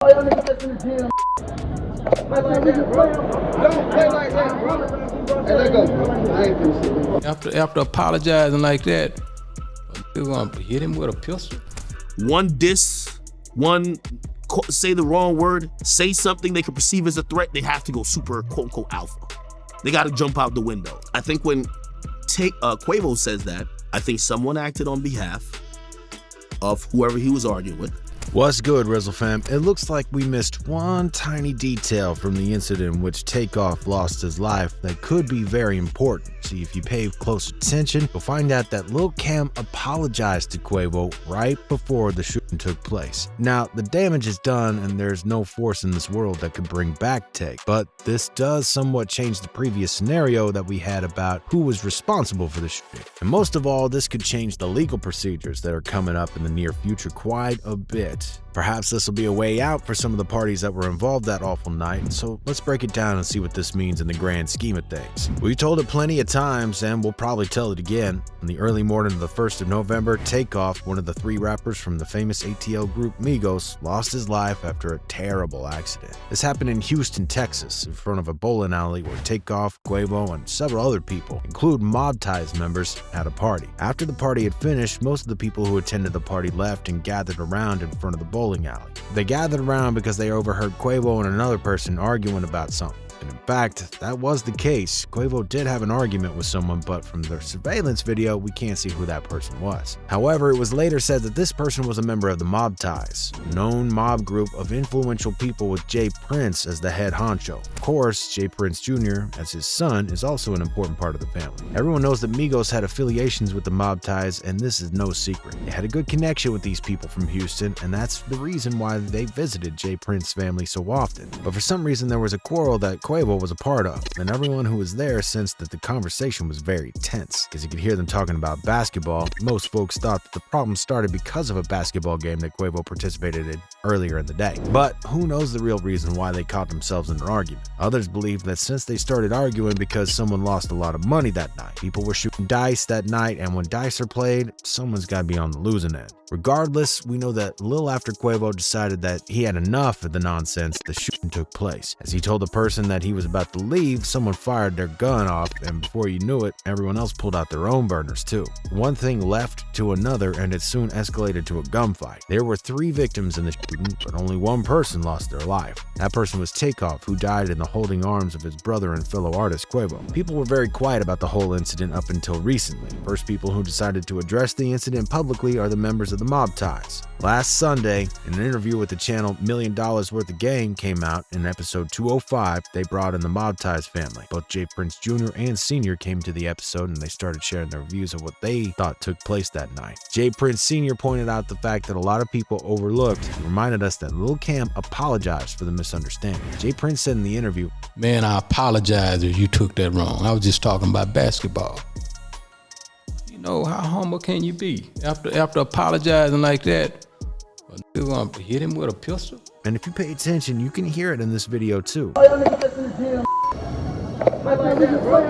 All y'all niggas that's in the gym. Play like that, bro. Don't play like that, bro. Hey, let go, bro. I ain't finna sit there. After apologizing like that, you're gonna hit him with a pistol? One diss, one say the wrong word, say something they could perceive as a threat, they have to go super quote-unquote alpha. They gotta jump out the window. I think when Quavo says that, I think someone acted on behalf of whoever he was arguing with. What's good, RIZZLE fam? It looks like we missed one tiny detail from the incident in which Takeoff lost his life that could be very important. See, if you pay close attention, you'll find out that Lil Cam apologized to Quavo right before the shooting took place. Now, the damage is done and there's no force in this world that could bring back Take, but this does somewhat change the previous scenario that we had about who was responsible for the shooting. And most of all, this could change the legal procedures that are coming up in the near future quite a bit. Perhaps this will be a way out for some of the parties that were involved that awful night, so let's break it down and see what this means in the grand scheme of things. We've told it plenty of times and we'll probably tell it again. In the early morning of the 1st of November, Takeoff, one of the 3 rappers from the famous ATL group Migos, lost his life after a terrible accident. This happened in Houston, Texas, in front of a bowling alley where Takeoff, Quavo, and several other people, including Mob Ties members, had a party. After the party had finished, most of the people who attended the party left and gathered around in front of the bowling alley. They gathered around because they overheard Quavo and another person arguing about something. And in fact, that was the case. Quavo did have an argument with someone, but from the surveillance video, we can't see who that person was. However, it was later said that this person was a member of the Mob Ties, a known mob group of influential people with J Prince as the head honcho. Of course, J Prince Jr., as his son, is also an important part of the family. Everyone knows that Migos had affiliations with the Mob Ties, and this is no secret. They had a good connection with these people from Houston, and that's the reason why they visited J Prince's family so often. But for some reason, there was a quarrel that Quavo was a part of, and everyone who was there sensed that the conversation was very tense, because you could hear them talking about basketball. Most folks thought that the problem started because of a basketball game that Quavo participated in earlier in the day. But who knows the real reason why they caught themselves in an argument? Others believe that since they started arguing because someone lost a lot of money that night. People were shooting dice that night, and when dice are played, someone's got to be on the losing end. Regardless, we know that a little after Quavo decided that he had enough of the nonsense, the shooting took place. As he told the person that he was about to leave, someone fired their gun off, and before you knew it, everyone else pulled out their own burners too. One thing left to another, and it soon escalated to a gunfight. There were 3 victims in the shooting, but only one person lost their life. That person was Takeoff, who died in the holding arms of his brother and fellow artist Quavo. People were very quiet about the whole incident up until recently. First people who decided to address the incident publicly are the members of the Mob Ties. Last Sunday, in an interview with the channel $1 Million Worth of Game came out in episode 205, they brought in the Mob Ties family. Both J Prince Jr. and Sr. came to the episode and they started sharing their views of what they thought took place that night. J Prince Sr. pointed out the fact that a lot of people overlooked and reminded us that Lil Cam apologized for the misunderstanding. J Prince said in the interview, "Man, I apologize if you took that wrong. I was just talking about basketball." You know, how humble can you be? After apologizing like that, you're gonna hit him with a pistol? and if you pay attention, you can hear it in this video too. All y'all niggas that's in the gym. Play like that, bro.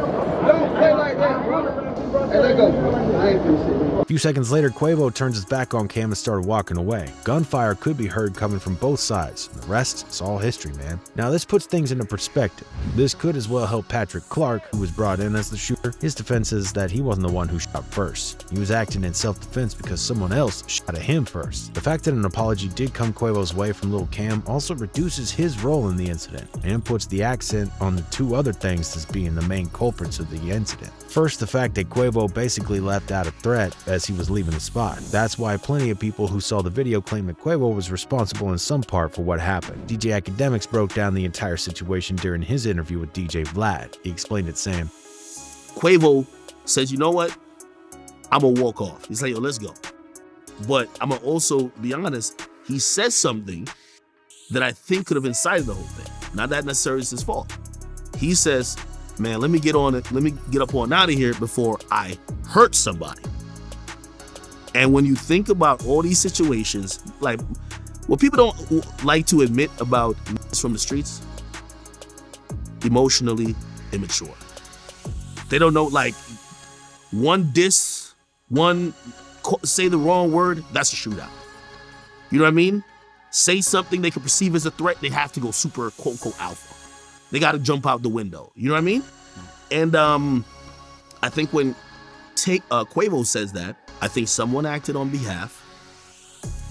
Don't play like that, bro. Hey, let go, bro. I ain't finna sit there. A few seconds later, Quavo turns his back on Cam and started walking away. Gunfire could be heard coming from both sides. The rest is all history, man. Now this puts things into perspective. This could as well help Patrick Clark, who was brought in as the shooter. His defense is that he wasn't the one who shot first. He was acting in self-defense because someone else shot at him first. The fact that an apology did come Quavo's way from Lil Cam also reduces his role in the incident and puts the accent on the 2 other things as being the main culprits of the incident. First, the fact that Quavo basically left out a threat as he was leaving the spot. That's why plenty of people who saw the video claim that Quavo was responsible in some part for what happened. DJ Academics broke down the entire situation during his interview with DJ Vlad. He explained it saying, Quavo says, you know what? I'm gonna walk off. He's like, yo, let's go. But I'm gonna also be honest, he says something that I think could have incited the whole thing. Not that necessarily is his fault. He says, man, let me get on it. Let me get up on out of here before I hurt somebody. And when you think about all these situations, like what people don't like to admit about from the streets, emotionally immature. They don't know, like, one diss, one say the wrong word, that's a shootout. You know what I mean? say something they could perceive as a threat, they have to go super quote unquote alpha. They got to jump out the window. You know what I mean? And I think when Quavo says that, I think someone acted on behalf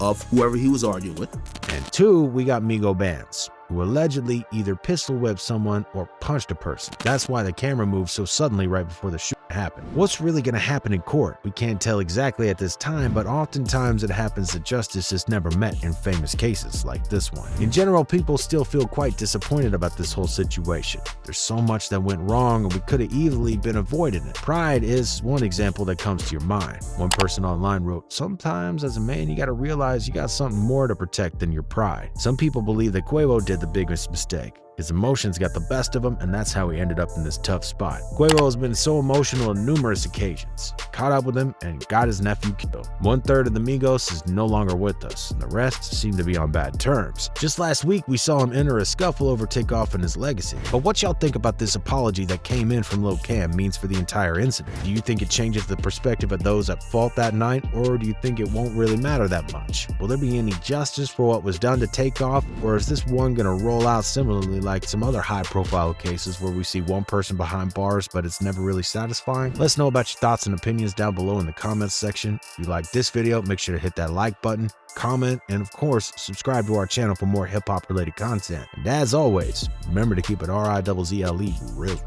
of whoever he was arguing with. And 2, we got Migo Bands, who allegedly either pistol whipped someone or punched a person. That's why the camera moved so suddenly right before the shoot happened. What's really going to happen in court? We can't tell exactly at this time, but oftentimes it happens that justice is never met in famous cases like this one. In general, people still feel quite disappointed about this whole situation. There's so much that went wrong and we could have easily been avoiding it. Pride is one example that comes to your mind. One person online wrote, "Sometimes as a man you gotta realize you got something more to protect than your pride." Some people believe that Quavo did the biggest mistake. His emotions got the best of him, and that's how he ended up in this tough spot. Quavo has been so emotional on numerous occasions. Caught up with him and got his nephew killed. 1/3 of the Migos is no longer with us, and the rest seem to be on bad terms. Just last week, we saw him enter a scuffle over Takeoff and his legacy. But what y'all think about this apology that came in from Lil Cam means for the entire incident? Do you think it changes the perspective of those at fault that night, or do you think it won't really matter that much? Will there be any justice for what was done to Takeoff, or is this one gonna roll out similarly like some other high-profile cases where we see one person behind bars but it's never really satisfying? Let us know about your thoughts and opinions down below in the comments section. If you like this video, make sure to hit that like button, comment, and of course, subscribe to our channel for more hip-hop related content. And as always, remember to keep it RIZZLE real.